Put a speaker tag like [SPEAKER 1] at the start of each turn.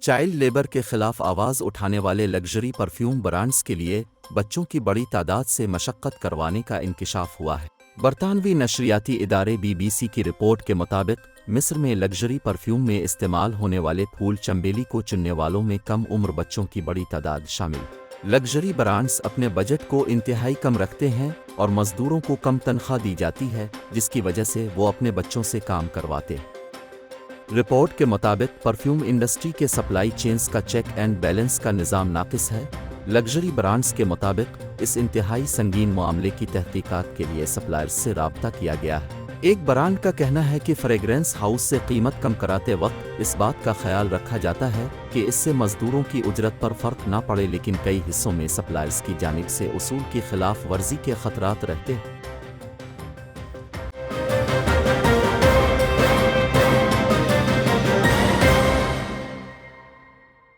[SPEAKER 1] Child labour के खिलाफ आवाज़ उठाने वाले लग्जरी परफ्यूम ब्रांड्स के लिए बच्चों की बड़ी तादाद से मशक्क़त करवाने का इंकशाफ हुआ है। बरतानवी नशरियाती इदारे BBC की रिपोर्ट के मुताबिक मिस्र में लग्जरी परफ्यूम में इस्तेमाल होने वाले फूल चमेली को चुनने वालों में कम उम्र बच्चों की बड़ी तादाद शामिल। लग्जरी ब्रांड्स अपने बजट को इंतहाई कम रखते हैं और मज़दूरों को कम तनख्वाह दी जाती है, जिसकी वजह से वो अपने बच्चों से काम करवाते हैं। रिपोर्ट के मुताबिक परफ्यूम इंडस्ट्री के सप्लाई चेन्स का चेक एंड बैलेंस का निज़ाम नाक़िस है। लग्जरी ब्रांड्स के मुताबिक इस इंतहाई संगीन मामले की तहकीकात के लिए सप्लायर्स से राब्ता किया गया है। एक ब्रांड का कहना है कि फ्रेगरेंस हाउस से कीमत कम कराते वक्त इस बात का ख्याल रखा जाता है कि इससे मज़दूरों की उजरत पर फ़र्क ना पड़े, लेकिन कई हिस्सों में सप्लायर्स की जानिब से उसूल की खिलाफ वर्जी के ख़तरात रहते हैं।